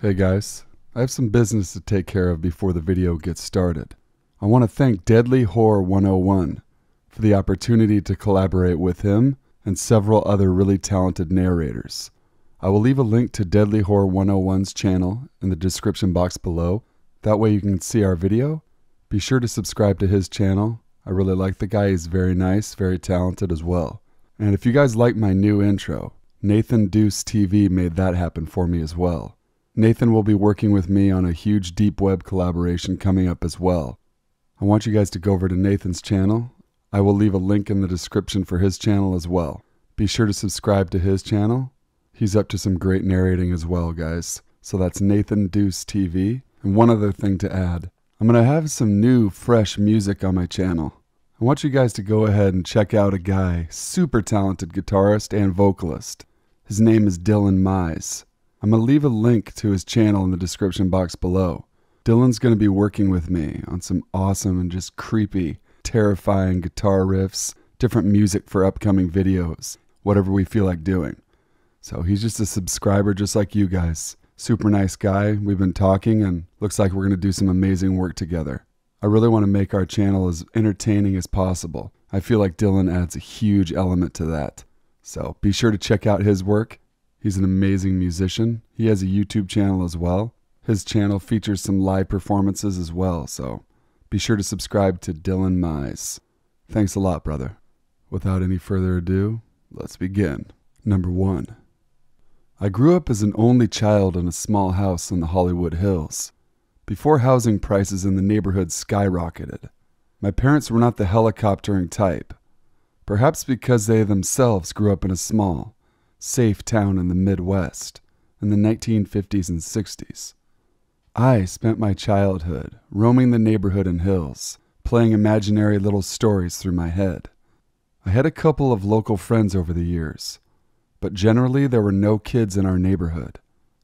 Hey guys, I have some business to take care of before the video gets started. I want to thank Deadly Horror 101 for the opportunity to collaborate with him and several other really talented narrators. I will leave a link to Deadly Horror 101's channel in the description box below. That way you can see our video. Be sure to subscribe to his channel. I really like the guy. He's very nice, very talented as well. And if you guys like my new intro, Nathan Deuce TV made that happen for me as well. Nathan will be working with me on a huge deep web collaboration coming up as well. I want you guys to go over to Nathan's channel. I will leave a link in the description for his channel as well. Be sure to subscribe to his channel. He's up to some great narrating as well, guys. So that's Nathan Deuce TV. And one other thing to add. I'm going to have some new, fresh music on my channel. I want you guys to go ahead and check out a guy, super talented guitarist and vocalist. His name is Dylan Mize. I'm going to leave a link to his channel in the description box below. Dylan's going to be working with me on some awesome and just creepy, terrifying guitar riffs, different music for upcoming videos, whatever we feel like doing. So he's just a subscriber just like you guys. Super nice guy. We've been talking and looks like we're going to do some amazing work together. I really want to make our channel as entertaining as possible. I feel like Dylan adds a huge element to that. So be sure to check out his work. He's an amazing musician. He has a YouTube channel as well. His channel features some live performances as well, so be sure to subscribe to Dylan Mize. Thanks a lot, brother. Without any further ado, let's begin. Number 1. I grew up as an only child in a small house in the Hollywood Hills, before housing prices in the neighborhood skyrocketed. My parents were not the helicoptering type, perhaps because they themselves grew up in a small, safe town in the Midwest in the 1950s and 60s. I spent my childhood roaming the neighborhood and hills, playing imaginary little stories through my head. I had a couple of local friends over the years, but generally there were no kids in our neighborhood.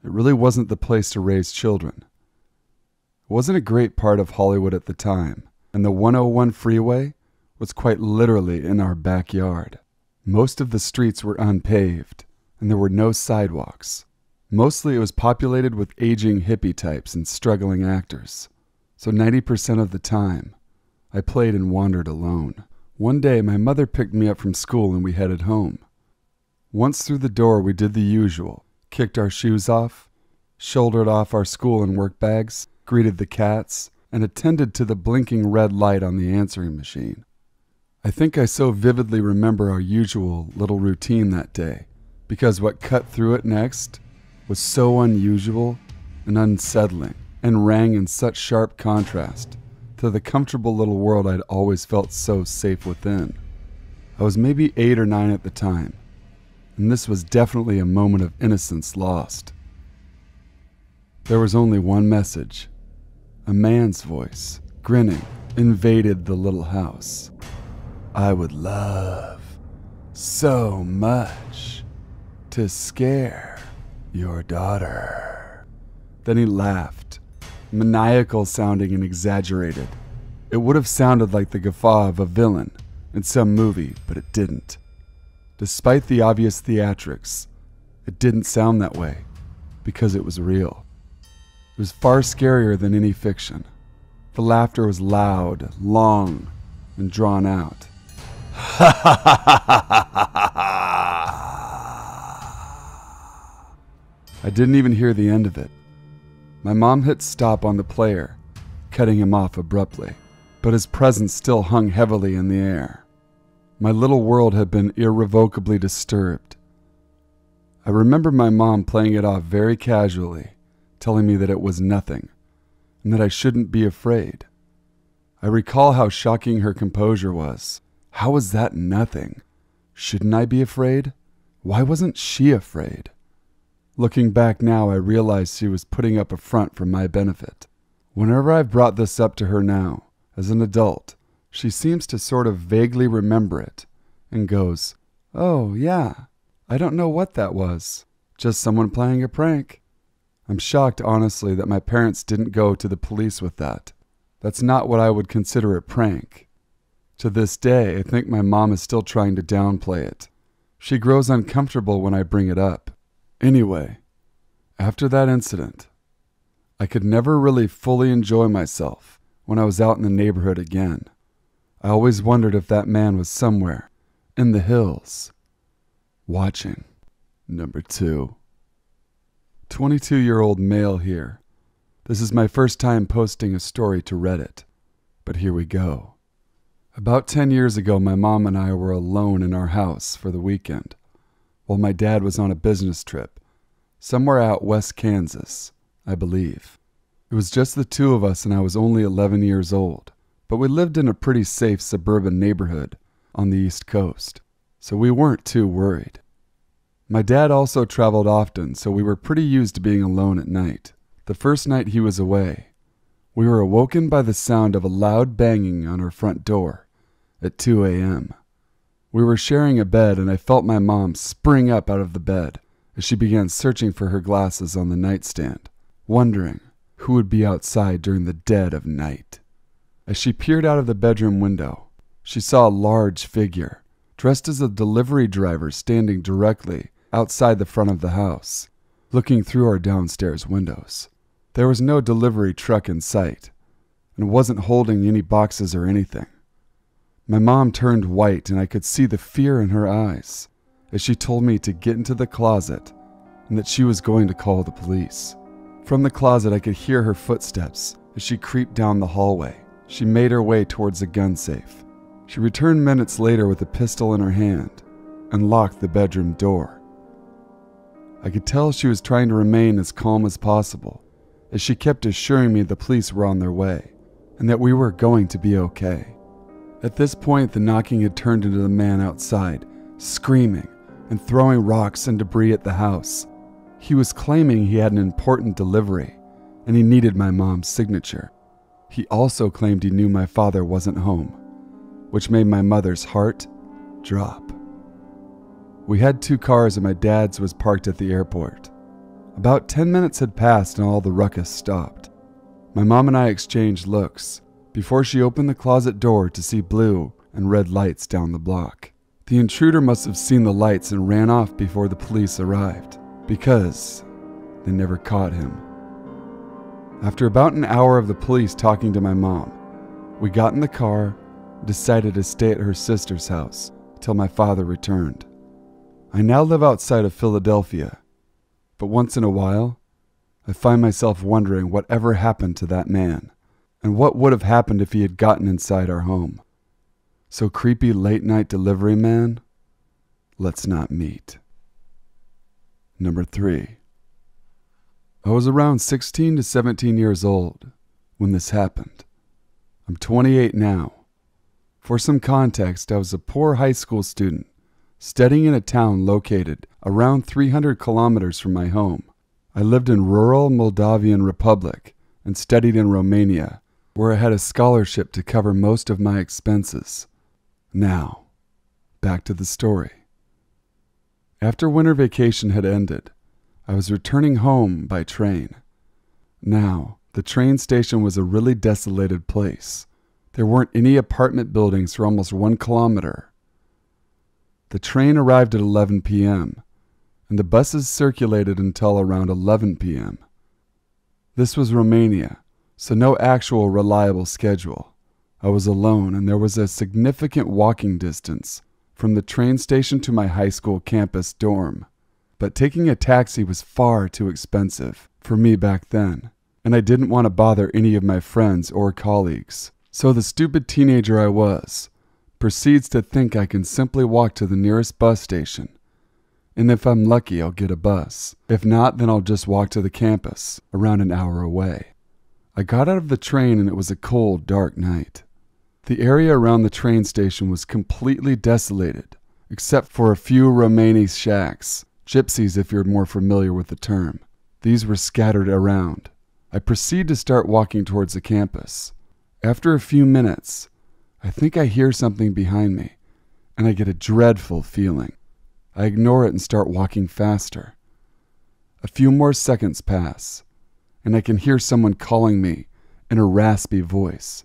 It really wasn't the place to raise children. It wasn't a great part of Hollywood at the time, and the 101 freeway was quite literally in our backyard. Most of the streets were unpaved, and there were no sidewalks. Mostly it was populated with aging hippie types and struggling actors. So 90% of the time, I played and wandered alone. One day, my mother picked me up from school and we headed home. Once through the door, we did the usual. Kicked our shoes off, shouldered off our school and work bags, greeted the cats, and attended to the blinking red light on the answering machine. I think I so vividly remember our usual little routine that day, because what cut through it next was so unusual and unsettling and rang in such sharp contrast to the comfortable little world I'd always felt so safe within. I was maybe 8 or 9 at the time, and this was definitely a moment of innocence lost. There was only one message. A man's voice, grinning, invaded the little house. I would love so much to scare your daughter. Then he laughed, maniacal sounding and exaggerated. It would have sounded like the guffaw of a villain in some movie, but it didn't. Despite the obvious theatrics, it didn't sound that way because it was real. It was far scarier than any fiction. The laughter was loud, long, and drawn out. I didn't even hear the end of it. My mom hit stop on the player, cutting him off abruptly, but his presence still hung heavily in the air. My little world had been irrevocably disturbed. I remember my mom playing it off very casually, telling me that it was nothing, and that I shouldn't be afraid. I recall how shocking her composure was. How was that nothing? Shouldn't I be afraid? Why wasn't she afraid? Looking back now, I realized she was putting up a front for my benefit. Whenever I've brought this up to her now, as an adult, she seems to sort of vaguely remember it and goes, "Oh, yeah, I don't know what that was. Just someone playing a prank." I'm shocked, honestly, that my parents didn't go to the police with that. That's not what I would consider a prank. To this day, I think my mom is still trying to downplay it. She grows uncomfortable when I bring it up. Anyway, after that incident, I could never really fully enjoy myself when I was out in the neighborhood again. I always wondered if that man was somewhere in the hills, watching. Number 2. 22-year-old male here. This is my first time posting a story to Reddit, but here we go. About 10 years ago, my mom and I were alone in our house for the weekend, while my dad was on a business trip, somewhere out west Kansas, I believe. It was just the two of us and I was only 11 years old, but we lived in a pretty safe suburban neighborhood on the East Coast, so we weren't too worried. My dad also traveled often, so we were pretty used to being alone at night. The first night he was away, we were awoken by the sound of a loud banging on our front door at 2 a.m. We were sharing a bed and I felt my mom spring up out of the bed as she began searching for her glasses on the nightstand, wondering who would be outside during the dead of night. As she peered out of the bedroom window, she saw a large figure, dressed as a delivery driver, standing directly outside the front of the house, looking through our downstairs windows. There was no delivery truck in sight, and wasn't holding any boxes or anything. My mom turned white, and I could see the fear in her eyes as she told me to get into the closet and that she was going to call the police. From the closet, I could hear her footsteps as she creeped down the hallway. She made her way towards a gun safe. She returned minutes later with a pistol in her hand and locked the bedroom door. I could tell she was trying to remain as calm as possible, as she kept assuring me the police were on their way and that we were going to be okay. At this point, the knocking had turned into the man outside, screaming and throwing rocks and debris at the house. He was claiming he had an important delivery and he needed my mom's signature. He also claimed he knew my father wasn't home, which made my mother's heart drop. We had 2 cars and my dad's was parked at the airport. About 10 minutes had passed and all the ruckus stopped. My mom and I exchanged looks before she opened the closet door to see blue and red lights down the block. The intruder must have seen the lights and ran off before the police arrived, because they never caught him. After about an hour of the police talking to my mom, we got in the car and decided to stay at her sister's house till my father returned. I now live outside of Philadelphia, but once in a while, I find myself wondering whatever happened to that man, and what would have happened if he had gotten inside our home. So creepy late-night delivery man, let's not meet. Number 3. I was around 16 to 17 years old when this happened. I'm 28 now. For some context, I was a poor high school student studying in a town located around 300 kilometers from my home. I lived in rural Moldavian Republic and studied in Romania, where I had a scholarship to cover most of my expenses. Now, back to the story. After winter vacation had ended, I was returning home by train. Now, the train station was a really desolated place. There weren't any apartment buildings for almost 1 kilometer. The train arrived at 11 p.m., and the buses circulated until around 11 p.m. This was Romania, so no actual reliable schedule. I was alone, and there was a significant walking distance from the train station to my high school campus dorm. But taking a taxi was far too expensive for me back then, and I didn't want to bother any of my friends or colleagues. So the stupid teenager I was proceeds to think I can simply walk to the nearest bus station, and if I'm lucky, I'll get a bus. If not, then I'll just walk to the campus, around an hour away. I got out of the train and it was a cold, dark night. The area around the train station was completely desolated, except for a few Romani shacks, gypsies if you're more familiar with the term. These were scattered around. I proceed to start walking towards the campus. After a few minutes, I think I hear something behind me, and I get a dreadful feeling. I ignore it and start walking faster. A few more seconds pass, and I can hear someone calling me in a raspy voice.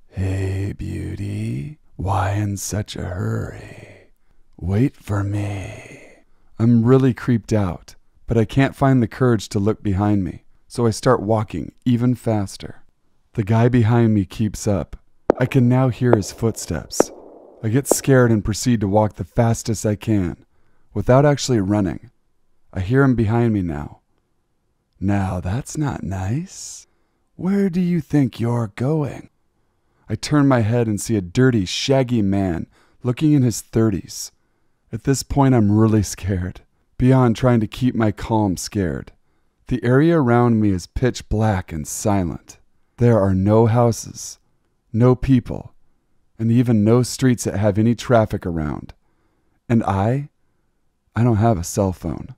"Hey, beauty, why in such a hurry? Wait for me." I'm really creeped out, but I can't find the courage to look behind me, so I start walking even faster. The guy behind me keeps up. I can now hear his footsteps. I get scared and proceed to walk the fastest I can, without actually running. I hear him behind me now. Now that's not nice. Where do you think you're going? I turn my head and see a dirty, shaggy man looking in his 30s. At this point, I'm really scared, beyond trying to keep my calm scared. The area around me is pitch black and silent. There are no houses, no people, and even no streets that have any traffic around. And I don't have a cell phone.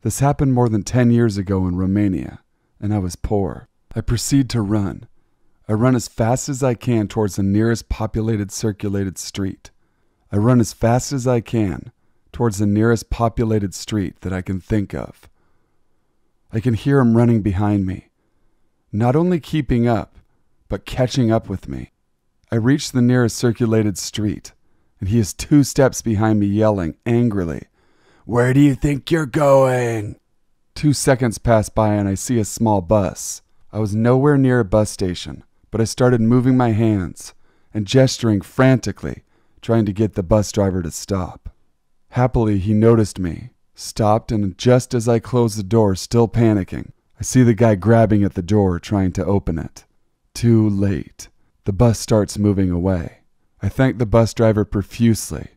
This happened more than 10 years ago in Romania, and I was poor. I proceed to run. I run as fast as I can towards the nearest populated circulated street. I run as fast as I can towards the nearest populated street that I can think of. I can hear him running behind me, not only keeping up, but catching up with me. I reach the nearest circulated street, and he is 2 steps behind me yelling angrily, "Where do you think you're going?" 2 seconds pass by and I see a small bus. I was nowhere near a bus station, but I started moving my hands and gesturing frantically, trying to get the bus driver to stop. Happily, he noticed me, stopped, and just as I closed the door, still panicking, I see the guy grabbing at the door, trying to open it. Too late. The bus starts moving away. I thank the bus driver profusely.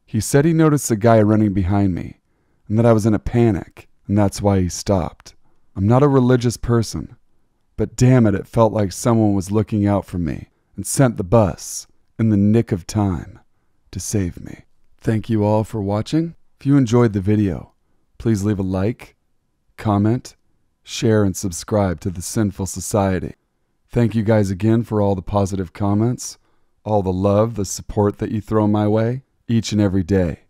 He said he noticed the guy running behind me, and that I was in a panic, and that's why he stopped. I'm not a religious person, but damn it, it felt like someone was looking out for me and sent the bus in the nick of time to save me. Thank you all for watching. If you enjoyed the video, please leave a like, comment, share, and subscribe to The Sinful Society. Thank you guys again for all the positive comments, all the love, the support that you throw my way each and every day.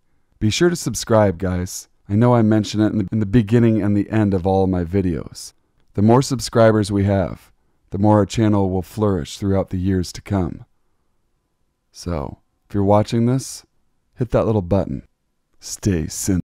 Be sure to subscribe, guys. I know I mention it in the beginning and the end of all of my videos. The more subscribers we have, the more our channel will flourish throughout the years to come. So, if you're watching this, hit that little button. Stay sinful.